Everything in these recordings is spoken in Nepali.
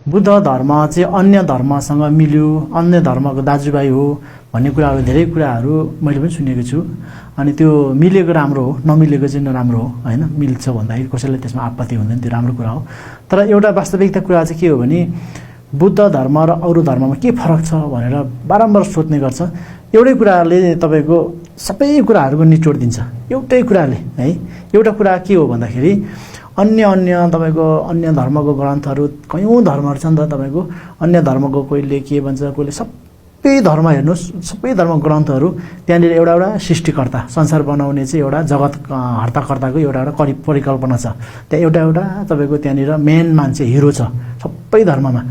बुद्ध धर्म चाहिँ अन्य धर्मसँग मिल्यो, अन्य धर्मको दाजुभाइ हो भन्ने कुराहरू धेरै कुराहरू मैले पनि सुनेको छु। अनि त्यो मिलेको राम्रो हो, नमिलेको चाहिँ नराम्रो हो हैन। मिल्छ भन्दाखेरि कसैलाई त्यसमा आपत्ति हुँदैन, त्यो राम्रो कुरा हो। तर एउटा वास्तविकता कुरा चाहिँ के हो भने बुद्ध धर्म र अरू धर्ममा के फरक छ भनेर बारम्बार सोध्ने गर्छ। एउटै कुराले तपाईको सबै कुराहरूको निचोड दिन्छ, एउटै कुराले है। एउटा कुरा के हो भन्दाखेरि अन्य तपाईको अन्य धर्मको ग्रन्थहरू, कयौं धर्महरू छन् त तपाईको। अन्य धर्मको कोहीले के भन्छ, कोहीले सबै धर्म हेर्नुस्, सबै धर्म ग्रन्थहरू त्यहाँनिर एउटा एउटा सृष्टिकर्ता, संसार बनाउने चाहिँ एउटा जगत हर्ताकर्ताको एउटा परिकल्पना छ। त्यहाँ एउटा तपाईको त्यहाँनिर मेन मान्छे, हिरो छ सबै धर्ममा।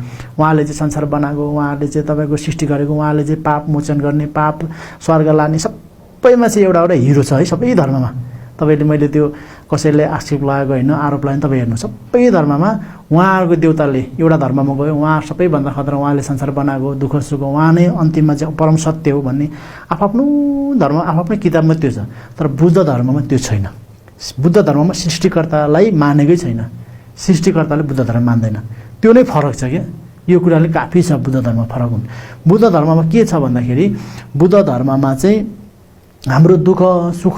उहाँले चाहिँ संसार बनाएको, उहाँले चाहिँ तपाईको सृष्टि गरेको, उहाँले चाहिँ पाप मोचन गर्ने, पाप स्वर्ग लाने, सबैमा चाहिँ एउटा हिरो छ है सबै धर्ममा। तपाईले मैले त्यो कसैले आक्षेप लगाएको हैन, आरोप लगाएन। तपाई हेर्नु सबै धर्ममा उहाँहरूको देवताले एउटा धर्ममा गयो, उहाँ सबैभन्दा खतरा, उहाँले संसार बनाएको, दुःख सुख उहाँ नै अन्तिममा चाहिँ परम सत्य हो भन्ने आफ्नो धर्म, आफ्नो किताबमा त्यो छ। तर बुद्ध धर्ममा त्यो छैन। बुद्ध धर्ममा सृष्टिकर्तालाई मानेकै छैन, सृष्टिकर्ताले बुद्ध धर्म मान्दैन। त्यो नै फरक छ क्या। यो कुराले काफी छ बुद्ध धर्म फरक हुन्। बुद्ध धर्ममा के छ भन्दाखेरि बुद्ध धर्ममा चाहिँ हाम्रो दुःख सुख,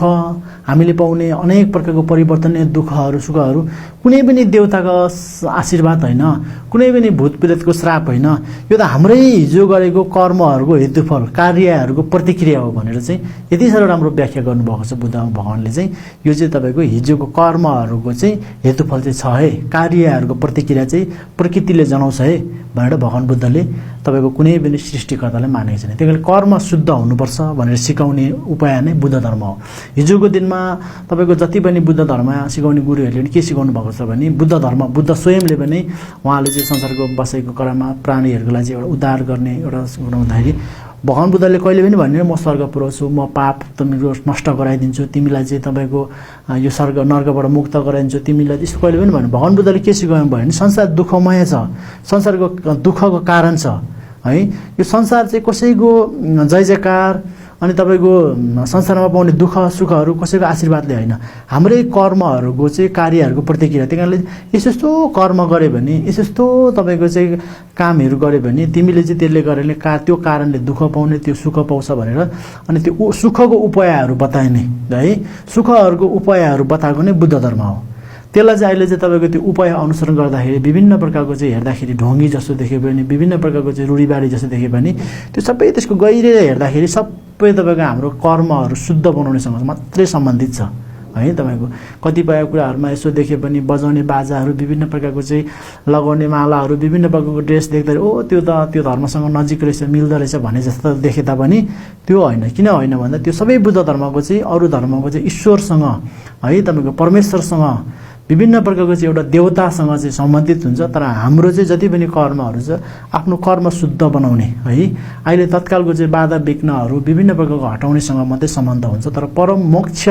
हामीले पाउने अनेक प्रकारको परिवर्तनीय दुःखहरू सुखहरू कुनै पनि देवताको आशीर्वाद होइन, कुनै पनि भूत प्रेतको श्राप होइन। यो त हाम्रै हिजो गरेको कर्महरूको हेतुफल, कार्यहरूको प्रतिक्रिया हो भनेर चाहिँ यति साह्रो राम्रो व्याख्या गर्नुभएको छ बुद्ध भगवानले चाहिँ। यो चाहिँ तपाईको हिजोको कर्महरूको चाहिँ हेतुफल चाहिँ छ है, कार्यहरूको प्रतिक्रिया चाहिँ प्रकृतिले जनाउँछ है भनेर भगवान बुद्धले तपाईको कुनै पनि सृष्टिकर्ताले मानेको छैन। त्यसैले कर्म शुद्ध हुनुपर्छ भनेर सिकाउने उपाय नै बुद्ध धर्म हो। हिजोको दिनमा तपाईको जति पनि बुद्ध धर्म सिकाउने गुरुहरूले पनि के सिकाउनु भएको छ भने बुद्ध धर्म, बुद्ध स्वयंले पनि उहाँले चाहिँ संसारको बसेको क्रममा प्राणीहरूको लागि चाहिँ एउटा उद्धार गर्ने एउटा हुँदाखेरि भगवान बुद्धले कहिले पनि भन्ने म स्वर्ग पुर्याउँछु, म पाप तिमीको नष्ट गराइदिन्छु, तिमीलाई चाहिँ तपाईको यो स्वर्ग नर्कबाट मुक्त गराइदिन्छु तिमीलाई, त्यस्तो कहिले पनि भन्नु। भगवान बुद्धले के सिकाउनु भयो भने संसार दुःखमय छ, संसारको दुःखको कारण छ है। यो संसार चाहिँ कसैको जय जयकार अनि तपाईको संसारमा पाउने दुःख सुखहरू कसैको आशीर्वादले होइन, हाम्रै कर्महरूको चाहिँ कार्यहरूको प्रतिक्रिया। त्यही कारणले यस्तो कर्म गरे भने, यस्तो तपाईको चाहिँ कामहरू गरे भने तिमीले चाहिँ त्यसले गरेले त्यो कारणले दुःख पाउने, त्यो सुख पाउँछ भनेर अनि त्यो सुखको उपायहरू बताइने है। सुखहरूको उपायहरू बताएको नै बुद्ध धर्म हो। त्यसलाई चाहिँ अहिले चाहिँ तपाईको त्यो उपाय अनुसरण गर्दाखेरि विभिन्न प्रकारको चाहिँ हेर्दाखेरि ढोंगी जस्तो देखे पनि, विभिन्न प्रकारको चाहिँ रूढिवादी जस्तो देखे पनि त्यो सबै त्यसको गहिरो हेर्दाखेरि सबै तपाईको हाम्रो कर्महरू शुद्ध बनाउनेसँग मात्रै सम्बन्धित छ है। तपाईको कतिपय कुराहरूमा यसो देखे पनि बजाउने बाजाहरू, विभिन्न प्रकारको चाहिँ लगाउने मालाहरू, विभिन्न प्रकारको ड्रेस देख्दाखेरि ओ त्यो त त्यो धर्मसँग नजिक रहेछ, मिल्दो रहेछ भने जस्तो देखे तापनि त्यो होइन। किन होइन भन्दा त्यो सबै बुद्ध धर्मको चाहिँ अरू धर्मको चाहिँ ईश्वरसँग है, तपाईको परमेश्वरसँग, विभिन्न प्रकारको चाहिँ एउटा देवतासँग चाहिँ सम्बन्धित हुन्छ। तर हाम्रो चाहिँ जति पनि कर्महरू छ आफ्नो कर्म शुद्ध बनाउने है। अहिले तत्कालको चाहिँ बाधा विघ्नहरू विभिन्न प्रकारको हटाउनेसँग मात्रै सम्बन्ध हुन्छ। तर परम मोक्ष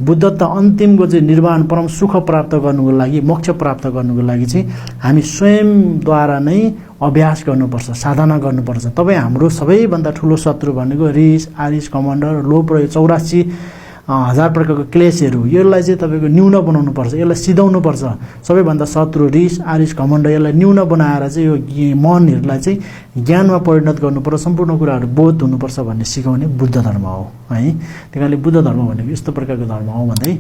बुद्धत्व अन्तिमको चाहिँ निर्वाण परम सुख प्राप्त गर्नुको लागि, मोक्ष प्राप्त गर्नुको लागि चाहिँ हामी स्वयंद्वारा नै अभ्यास गर्नुपर्छ, साधना गर्नुपर्छ। तपाईँ हाम्रो सबैभन्दा ठुलो शत्रु भनेको रिस, आरिस, घमण्ड, लोभ र 84,000 प्रकारको क्लेशहरू, यसलाई चाहिँ तपाईको न्यून बनाउनुपर्छ, यसलाई सिधाउनुपर्छ। सबैभन्दा शत्रु रिस, आरिस, घमण्ड, यसलाई न्यून बनाएर चाहिँ यो मनहरूलाई चाहिँ ज्ञानमा परिणत गर्नुपर्छ, सम्पूर्ण कुराहरू बोध हुनुपर्छ भन्ने सिकाउने बुद्ध धर्म हो है। त्यही कारणले बुद्ध धर्म भनेको यस्तो प्रकारको धर्म हो भन्दै